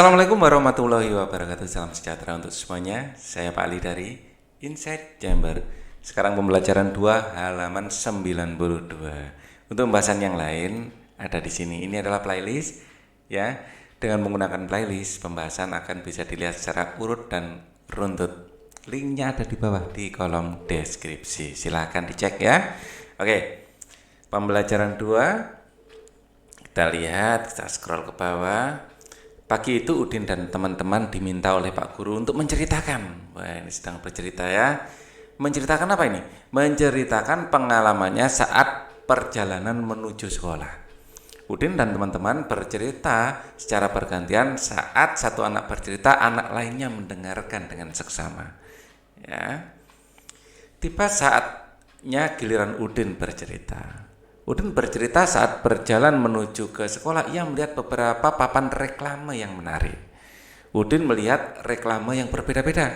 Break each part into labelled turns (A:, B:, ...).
A: Assalamualaikum warahmatullahi wabarakatuh. Salam sejahtera untuk semuanya. Saya Pak Ali dari Insight Jember. Sekarang pembelajaran 2 halaman 92. Untuk pembahasan yang lain ada di sini. Ini adalah playlist ya. Dengan menggunakan playlist, pembahasan akan bisa dilihat secara urut dan runtut. Linknya ada di bawah di kolom deskripsi. Silahkan dicek ya. Oke. Pembelajaran 2 kita lihat, kita scroll ke bawah. Pagi itu Udin dan teman-teman diminta oleh Pak Guru untuk menceritakan. Wah, ini sedang bercerita ya. Menceritakan apa ini? Menceritakan pengalamannya saat perjalanan menuju sekolah. Udin dan teman-teman bercerita secara bergantian. Saat satu anak bercerita, anak lainnya mendengarkan dengan seksama. Ya. Tiba saatnya giliran Udin bercerita. Udin bercerita saat berjalan menuju ke sekolah, ia melihat beberapa papan reklame yang menarik. Udin melihat reklame yang berbeda-beda.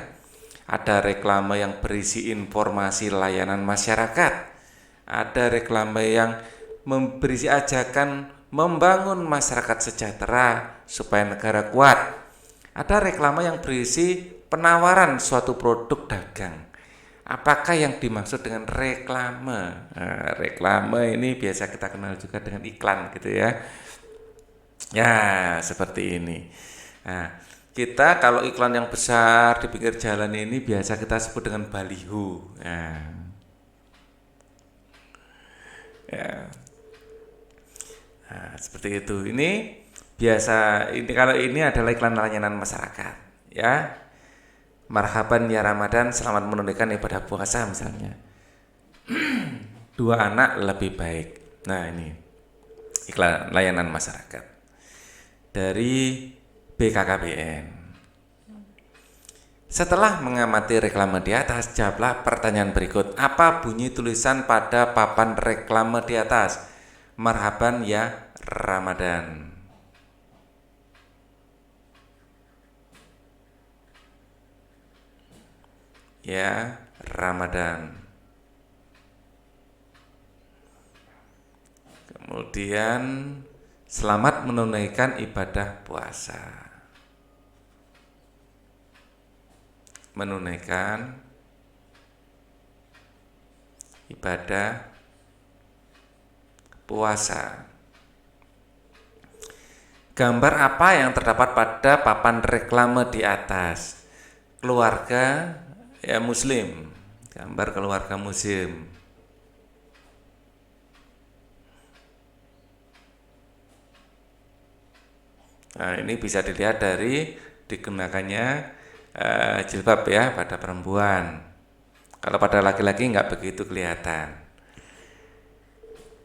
A: Ada reklame yang berisi informasi layanan masyarakat. Ada reklame yang berisi ajakan membangun masyarakat sejahtera supaya negara kuat. Ada reklame yang berisi penawaran suatu produk dagang. Apakah yang dimaksud dengan reklame? Nah, reklame ini biasa kita kenal juga dengan iklan gitu ya. Ya, seperti ini. Nah, kita kalau iklan yang besar di pinggir jalan ini biasa kita sebut dengan baliho. Ya. Nah, seperti itu. Ini biasa kalau ini adalah iklan layanan masyarakat, ya. Marhaban ya Ramadan, selamat menunaikan ibadah puasa misalnya. 2 anak lebih baik. Nah, ini iklan layanan masyarakat dari BKKBN. Setelah mengamati reklame di atas, jawablah pertanyaan berikut. Apa bunyi tulisan pada papan reklame di atas? Marhaban ya Ramadan. Ya, Ramadan. Kemudian selamat menunaikan ibadah puasa. Menunaikan ibadah puasa. Gambar apa yang terdapat pada papan reklame di atas? Keluarga ya Muslim, gambar keluarga Muslim. Nah, ini bisa dilihat dari dikenakannya jilbab ya pada perempuan. Kalau pada laki-laki nggak begitu kelihatan.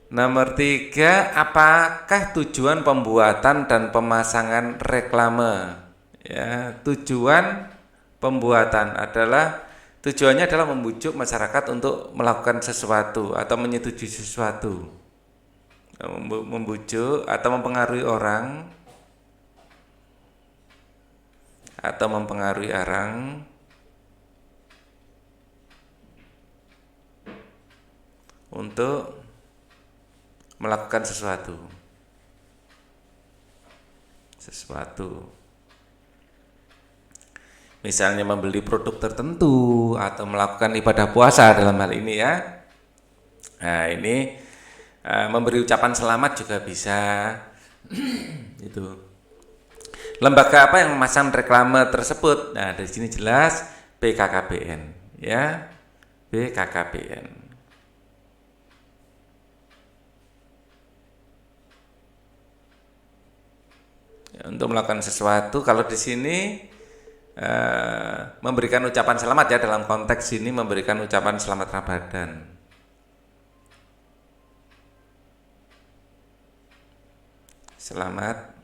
A: Nomor 3, apakah tujuan pembuatan dan pemasangan reklame? Ya, tujuan pembuatan tujuannya adalah membujuk masyarakat untuk melakukan sesuatu atau menyetujui sesuatu. Membujuk atau mempengaruhi orang untuk melakukan sesuatu. Misalnya membeli produk tertentu atau melakukan ibadah puasa dalam hal ini ya. Nah, ini memberi ucapan selamat juga bisa. Itu. Lembaga apa yang memasang reklame tersebut? Nah, dari sini jelas BKKBN ya. BKKBN. Ya, untuk melakukan sesuatu, kalau di sini memberikan ucapan selamat ya, dalam konteks ini memberikan ucapan selamat Ramadan. Selamat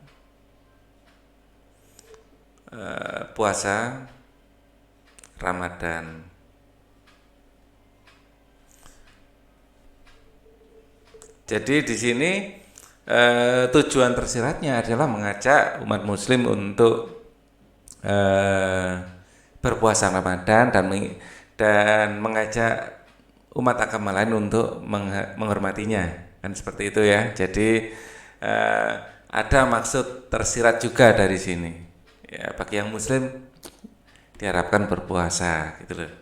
A: puasa Ramadan. Jadi di sini tujuan tersiratnya adalah mengajak umat Muslim untuk berpuasa Ramadan dan mengajak umat agama lain untuk menghormatinya, kan seperti itu ya. Jadi ada maksud tersirat juga dari sini. Ya, bagi yang muslim diharapkan berpuasa gitu loh.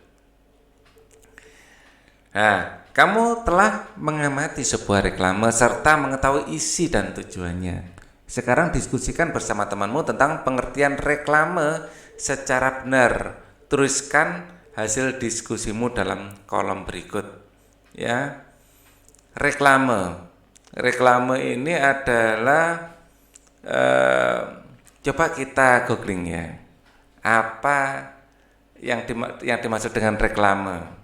A: Nah, kamu telah mengamati sebuah reklame serta mengetahui isi dan tujuannya. Sekarang diskusikan bersama temanmu tentang pengertian reklame secara benar. Tuliskan hasil diskusimu dalam kolom berikut. Ya, reklame. Reklame ini adalah coba kita googling ya. Apa yang dimaksud dengan reklame?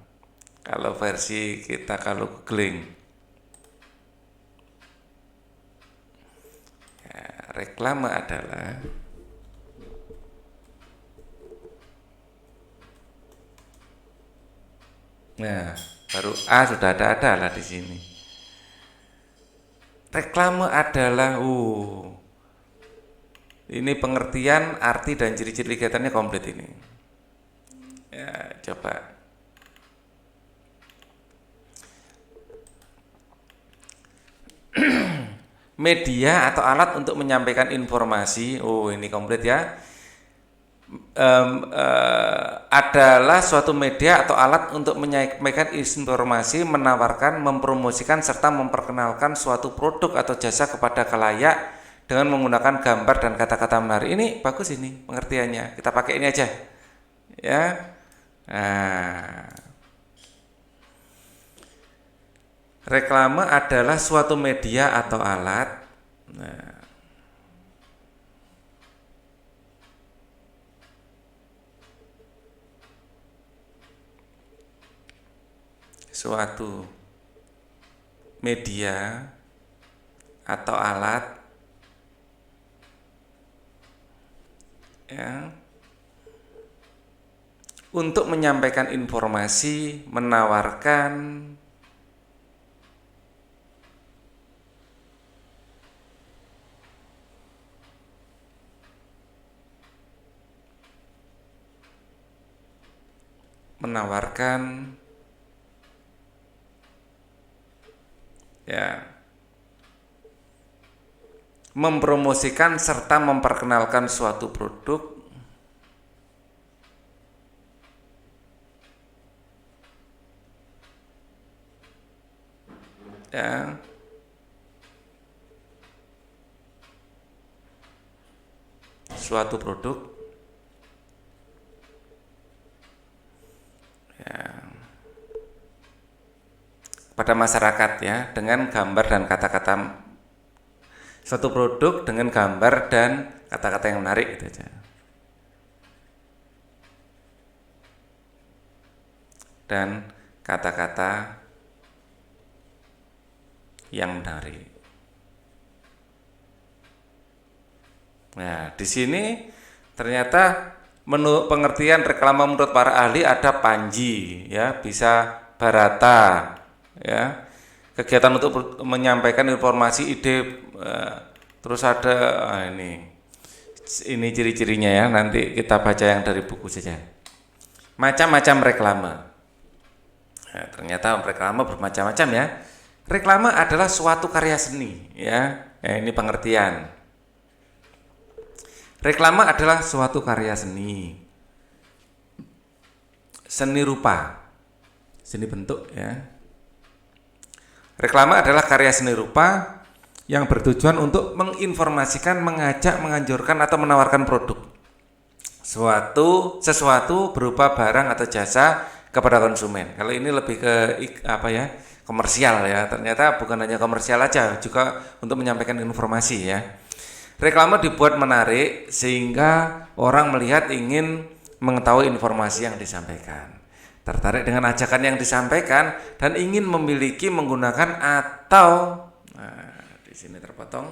A: Kalau versi kita kalau googling, ya, reklame adalah baru A sudah ada lah di sini. Reklame adalah ini pengertian, arti dan ciri-ciri kegiatannya komplit ini. Ya, coba. Media atau alat untuk menyampaikan informasi, ini komplit ya, adalah suatu media atau alat untuk menyampaikan informasi, menawarkan, mempromosikan, serta memperkenalkan suatu produk atau jasa kepada khalayak dengan menggunakan gambar dan kata-kata menarik. Ini bagus ini pengertiannya, kita pakai ini aja ya. Reklame adalah suatu media atau alat suatu media atau alat ya, untuk menyampaikan informasi, menawarkan ya, mempromosikan serta memperkenalkan suatu produk ya, suatu produk ya, pada masyarakat ya, dengan gambar dan kata-kata, suatu produk dengan gambar dan kata-kata yang menarik gitu aja. Dan kata-kata yang menarik. Nah, di sini ternyata pengertian reklame menurut para ahli ada Panji, ya, bisa Barata, ya, kegiatan untuk menyampaikan informasi, ide, terus ada ini ciri-cirinya ya. Nanti kita baca yang dari buku saja. Macam-macam reklame. Nah, ternyata reklame bermacam-macam ya. Reklame adalah suatu karya seni, ya. Ini pengertian. Reklame adalah suatu karya seni, seni rupa, seni bentuk ya. Reklame adalah karya seni rupa yang bertujuan untuk menginformasikan, mengajak, menganjurkan atau menawarkan produk, sesuatu berupa barang atau jasa kepada konsumen. Kalau ini lebih ke komersial ya. Ternyata bukan hanya komersial aja, juga untuk menyampaikan informasi ya. Reklame dibuat menarik sehingga orang melihat ingin mengetahui informasi yang disampaikan, tertarik dengan ajakan yang disampaikan dan ingin memiliki, menggunakan atau di sini terpotong.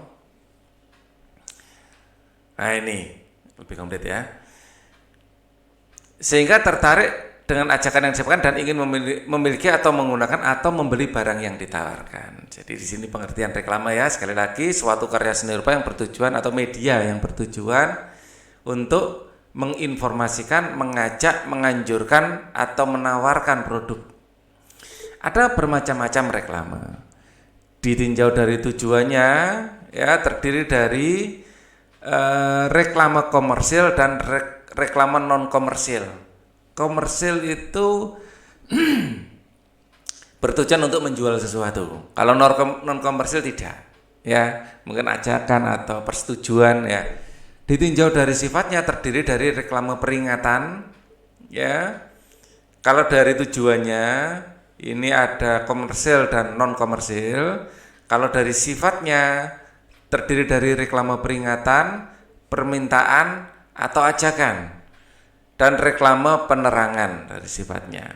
A: Nah, ini lebih komplit ya. Sehingga tertarik dengan ajakan yang disampaikan dan ingin memiliki atau menggunakan atau membeli barang yang ditawarkan. Jadi di sini pengertian reklame ya, sekali lagi suatu karya seni rupa yang bertujuan atau media yang bertujuan untuk menginformasikan, mengajak, menganjurkan atau menawarkan produk. Ada bermacam-macam reklame. Ditinjau dari tujuannya ya, terdiri dari reklame komersil dan reklame non komersil. Komersil itu bertujuan untuk menjual sesuatu. Kalau non komersil tidak, ya mungkin ajakan atau persetujuan ya. Ditinjau dari sifatnya terdiri dari reklame peringatan, ya. Kalau dari tujuannya ini ada komersil dan non komersil. Kalau dari sifatnya terdiri dari reklame peringatan, permintaan atau ajakan, dan reklame penerangan dari sifatnya.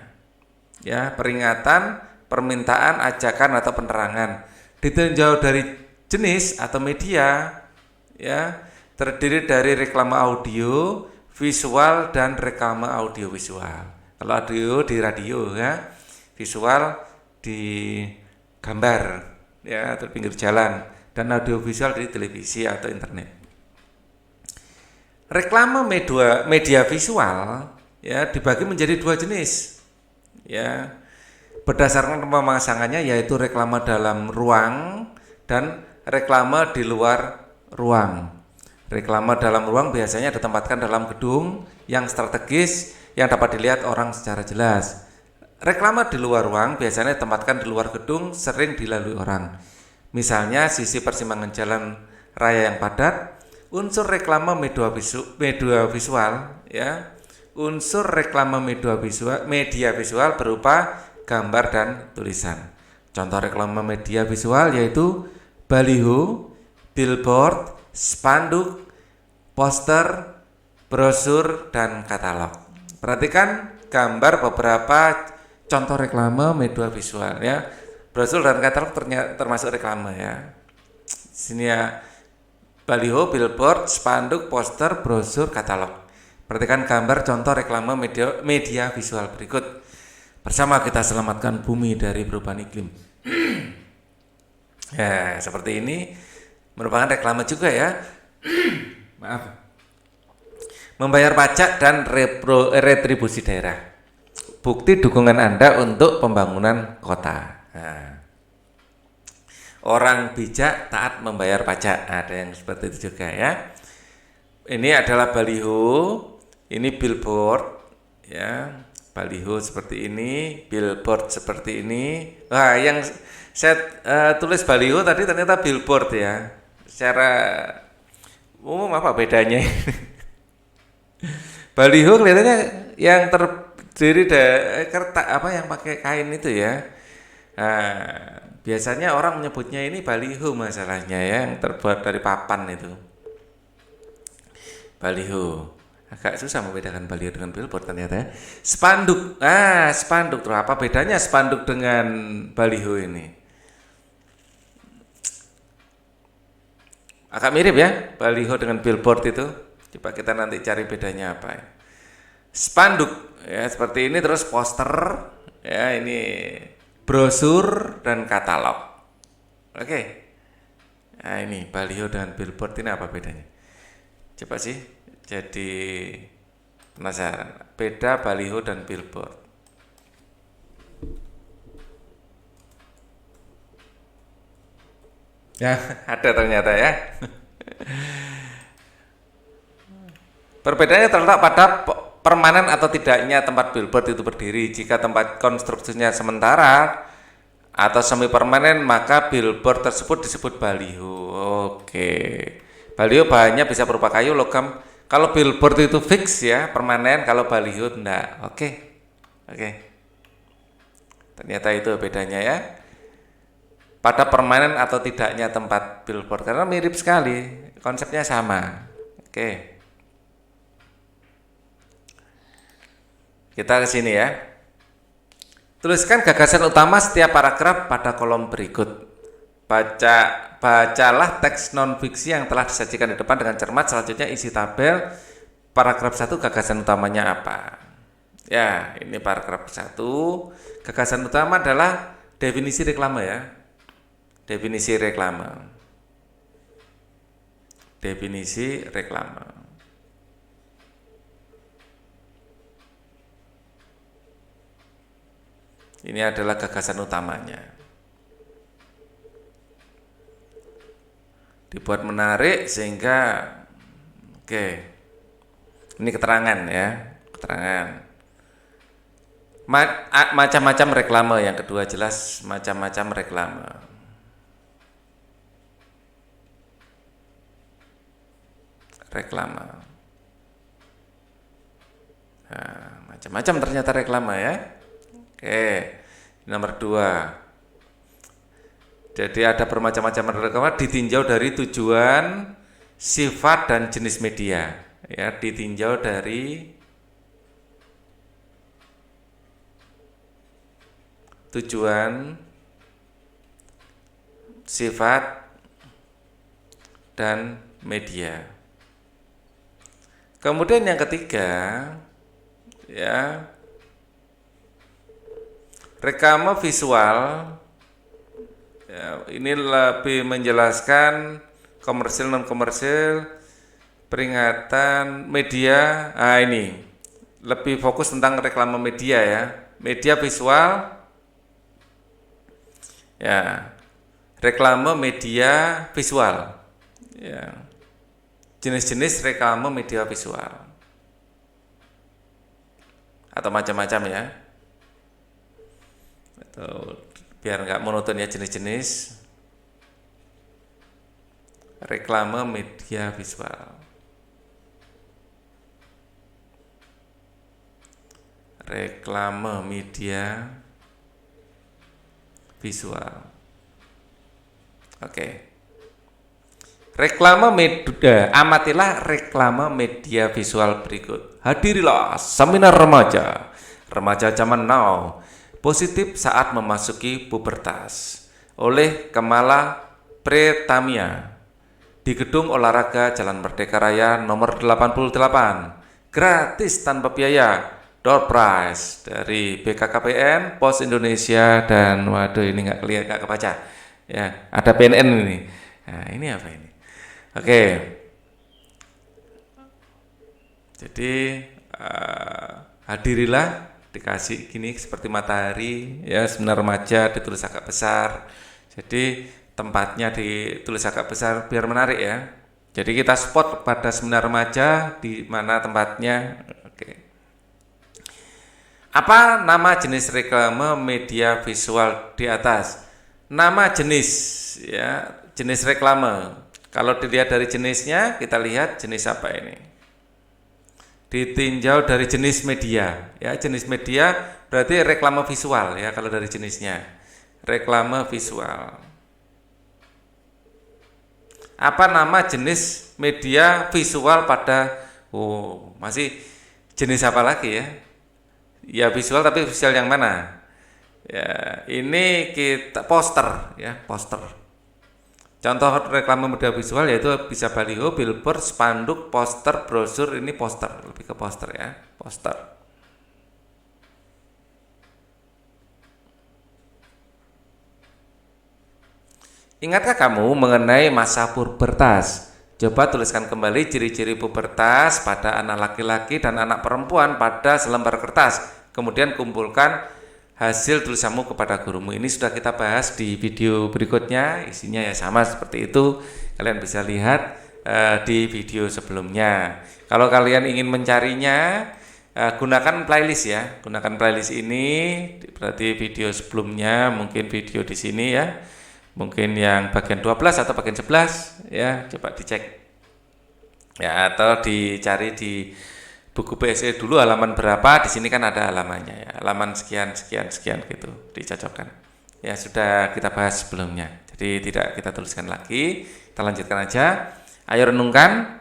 A: Ya, peringatan, permintaan, ajakan atau penerangan. Ditinjau dari jenis atau media, ya, terdiri dari reklame audio, visual dan reklame audio visual. Kalau audio di radio ya, visual di gambar ya atau pinggir jalan, dan audio visual di televisi atau internet. Reklame media visual ya dibagi menjadi dua jenis. Ya. Berdasarkan pemasangannya yaitu reklame dalam ruang dan reklame di luar ruang. Reklame dalam ruang biasanya ditempatkan dalam gedung yang strategis yang dapat dilihat orang secara jelas. Reklame di luar ruang biasanya ditempatkan di luar gedung, sering dilalui orang. Misalnya sisi persimpangan jalan raya yang padat. Unsur reklame media visual ya. Unsur reklame media visual berupa gambar dan tulisan. Contoh reklame media visual yaitu baliho, billboard, spanduk, poster, brosur, dan katalog. Perhatikan gambar beberapa contoh reklame media visual ya. Brosur dan katalog termasuk reklame ya. Sini ya, baliho, billboard, spanduk, poster, brosur, katalog. Perhatikan gambar contoh reklame media visual berikut. Bersama kita selamatkan bumi dari perubahan iklim. Ya, seperti ini merupakan reklame juga ya. Maaf. Membayar pajak dan retribusi daerah. Bukti dukungan Anda untuk pembangunan kota. Nah, orang bijak taat membayar pajak. Ada yang seperti itu juga ya. Ini adalah baliho, ini billboard ya. Baliho seperti ini, billboard seperti ini. Wah, yang saya tulis baliho tadi ternyata billboard ya. Secara umum apa bedanya? Baliho kelihatannya yang terdiri dari kertas apa yang pakai kain itu ya. Nah, biasanya orang menyebutnya ini baliho masalahnya ya, yang terbuat dari papan itu. Baliho. Agak susah membedakan baliho dengan billboard ternyata ya. Spanduk. Spanduk tuh apa bedanya spanduk dengan baliho ini? Agak mirip ya, baliho dengan billboard itu. Coba kita nanti cari bedanya apa ya. Spanduk ya seperti ini, terus poster ya, ini brosur dan katalog. Oke. Nah, ini baliho dengan billboard ini apa bedanya? Coba sih. Jadi penasaran, beda baliho dan billboard. Ya, ada ternyata ya. Perbedaannya terletak pada permanen atau tidaknya tempat billboard itu berdiri. Jika tempat konstruksinya sementara atau semi permanen, maka billboard tersebut disebut baliho. Oke. Baliho bahannya bisa berupa kayu, logam. Kalau billboard itu fix ya, permanen. Kalau baliho enggak. Oke. Ternyata itu bedanya ya. Pada permanen atau tidaknya tempat billboard, karena mirip sekali, konsepnya sama. Oke. Kita ke sini ya. Tuliskan gagasan utama setiap paragraf pada kolom berikut. Bacalah teks non-fiksi yang telah disajikan di depan dengan cermat. Selanjutnya isi tabel. Paragraf 1 gagasan utamanya apa? Ya, ini paragraf 1. Gagasan utama adalah definisi reklame ya. Definisi reklame. Ini adalah gagasan utamanya. Dibuat menarik sehingga Oke, ini keterangan ya, keterangan. Macam-macam reklame, yang kedua jelas macam-macam reklame. Reklame. Nah, macam-macam ternyata reklame ya. Oke, nomor 2. Jadi ada bermacam-macam reklame ditinjau dari tujuan, sifat dan jenis media. Ya, ditinjau dari tujuan, sifat dan media. Kemudian yang ketiga, ya, reklame visual. Ya, ini lebih menjelaskan komersil non komersil, peringatan media. Nah, ini lebih fokus tentang reklame media ya, media visual. Ya, reklame media visual. Ya, jenis-jenis reklame media visual atau macam-macam ya, atau biar nggak monoton ya, jenis-jenis reklame media visual. Reklame media visual. Oke. Reklame media, amatilah reklame media visual berikut. Hadirilah seminar remaja, remaja zaman now, positif saat memasuki pubertas, oleh Kamala Pretamia di Gedung Olahraga Jalan Merdeka Raya nomor 88, gratis tanpa biaya, door prize dari BKKBN, Pos Indonesia, dan waduh ini nggak kelihatan, nggak kebaca ya, ada PNN ini. Nah, ini apa ini? Oke, jadi hadirilah, dikasih gini seperti matahari ya, seminar remaja ditulis agak besar, jadi tempatnya ditulis agak besar biar menarik ya. Jadi kita spot pada seminar remaja di mana tempatnya. Oke. Apa nama jenis reklame media visual di atas? Nama jenis ya, jenis reklame. Kalau dilihat dari jenisnya, kita lihat jenis apa ini. Ditinjau dari jenis media, ya, jenis media berarti reklame visual ya kalau dari jenisnya. Reklame visual. Apa nama jenis media visual pada masih jenis apa lagi ya? Ya visual, tapi visual yang mana? Ya, ini kita poster ya, poster. Contoh reklame media visual yaitu bisa baliho, billboard, spanduk, poster, brosur. Ini poster, lebih ke poster ya, poster. Ingatkah kamu mengenai masa pubertas? Coba tuliskan kembali ciri-ciri pubertas pada anak laki-laki dan anak perempuan pada selembar kertas. Kemudian kumpulkan hasil tulisanmu kepada gurumu. Ini sudah kita bahas di video berikutnya, isinya ya sama seperti itu. Kalian bisa lihat di video sebelumnya. Kalau kalian ingin mencarinya, gunakan playlist ya. Gunakan playlist ini, berarti video sebelumnya, mungkin video di sini ya. Mungkin yang bagian 12 atau bagian 11 ya, coba dicek. Ya, atau dicari di buku PSE dulu halaman berapa, di sini kan ada halamannya ya, halaman sekian gitu, dicocokkan. Ya sudah kita bahas sebelumnya, jadi tidak kita tuliskan lagi, kita lanjutkan aja. Ayo renungkan.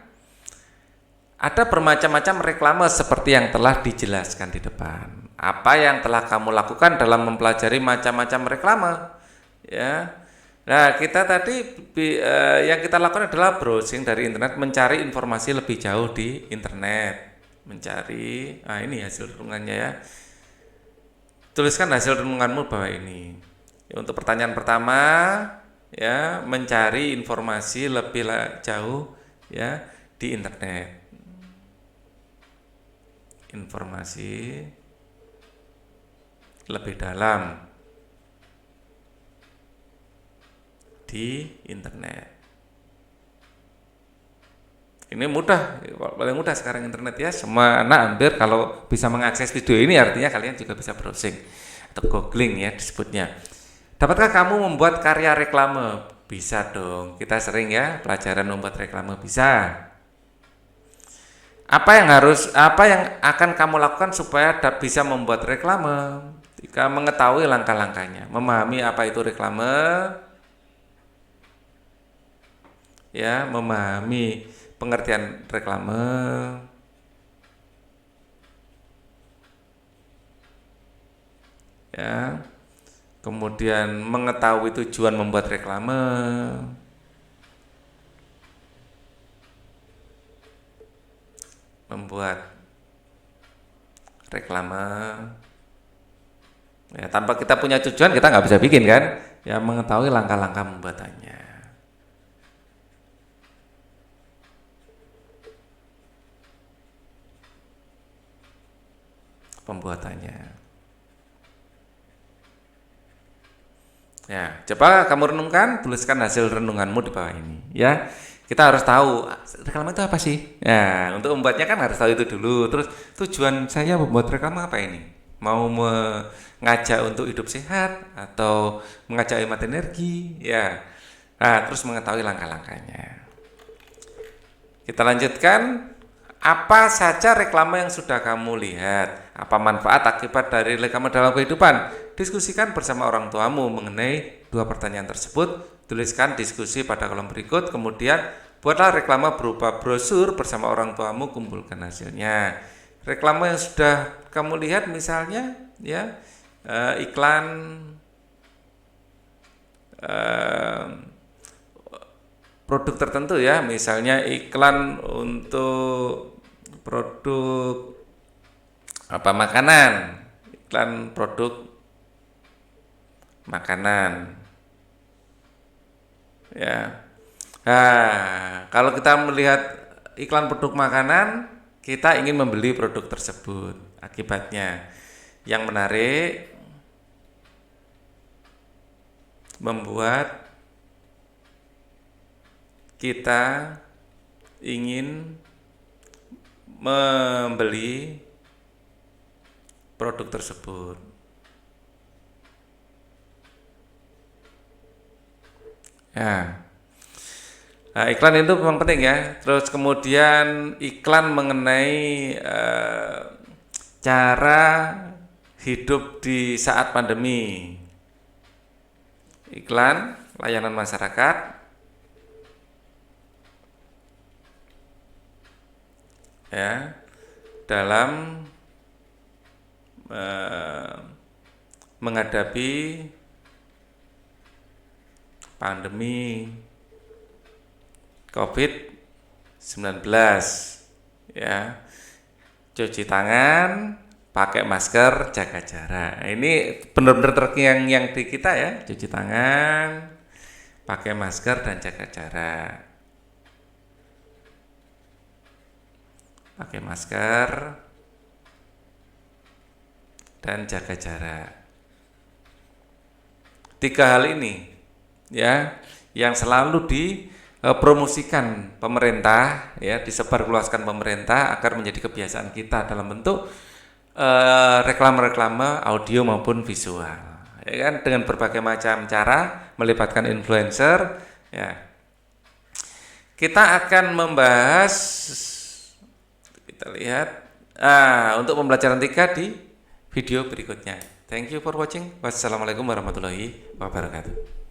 A: Ada bermacam-macam reklame seperti yang telah dijelaskan di depan. Apa yang telah kamu lakukan dalam mempelajari macam-macam reklame? Ya. Nah, kita tadi yang kita lakukan adalah browsing dari internet, mencari informasi lebih jauh di internet. Mencari, ini hasil renungannya ya. Tuliskan hasil renunganmu bahwa ini. Ya, untuk pertanyaan pertama, ya, mencari informasi lebih jauh ya di internet. Informasi lebih dalam di internet. Ini mudah, paling mudah sekarang internet ya. Semua anak hampir kalau bisa mengakses video ini artinya kalian juga bisa browsing atau googling ya disebutnya. Dapatkah kamu membuat karya reklame? Bisa dong. Kita sering ya pelajaran membuat reklame bisa. Apa yang akan kamu lakukan supaya bisa membuat reklame? Jika mengetahui langkah-langkahnya, memahami apa itu reklame, ya, memahami pengertian reklame, ya, kemudian mengetahui tujuan membuat reklame, ya, tanpa kita punya tujuan kita nggak bisa bikin kan, ya, mengetahui langkah-langkah pembuatannya. Ya, coba kamu renungkan, tuliskan hasil renunganmu di bawah ini. Ya, kita harus tahu reklame itu apa sih. Ya, untuk membuatnya kan harus tahu itu dulu. Terus tujuan saya membuat reklame apa ini? Mau mengajak untuk hidup sehat atau mengajak hemat energi? Ya, nah, terus mengetahui langkah-langkahnya. Kita lanjutkan. Apa saja reklame yang sudah kamu lihat? Apa manfaat akibat dari reklame dalam kehidupan? Diskusikan bersama orang tuamu mengenai dua pertanyaan tersebut. Tuliskan diskusi pada kolom berikut. Kemudian buatlah reklame berupa brosur bersama orang tuamu. Kumpulkan hasilnya. Reklame yang sudah kamu lihat misalnya, ya, iklan produk tertentu ya, misalnya iklan untuk produk apa makanan, iklan produk makanan, ya. Nah, kalau kita melihat iklan produk makanan, kita ingin membeli produk tersebut. Akibatnya yang menarik membuat kita ingin membeli produk tersebut. Ya. Nah, iklan itu memang penting ya. Terus kemudian iklan mengenai cara hidup di saat pandemi. Iklan layanan masyarakat, ya, dalam menghadapi pandemi COVID-19, ya, cuci tangan, pakai masker, jaga jarak. Ini benar-benar terngiang yang di kita ya, cuci tangan, pakai masker dan jaga jarak. Pakai masker dan jaga jarak. 3 hal ini ya yang selalu dipromosikan pemerintah, ya, disebarluaskan pemerintah agar menjadi kebiasaan kita dalam bentuk reklame-reklame audio maupun visual, ya kan, dengan berbagai macam cara melibatkan influencer, ya. Kita akan membahas, kita lihat untuk pembelajaran 3 di video berikutnya. Thank you for watching. Wassalamualaikum warahmatullahi wabarakatuh.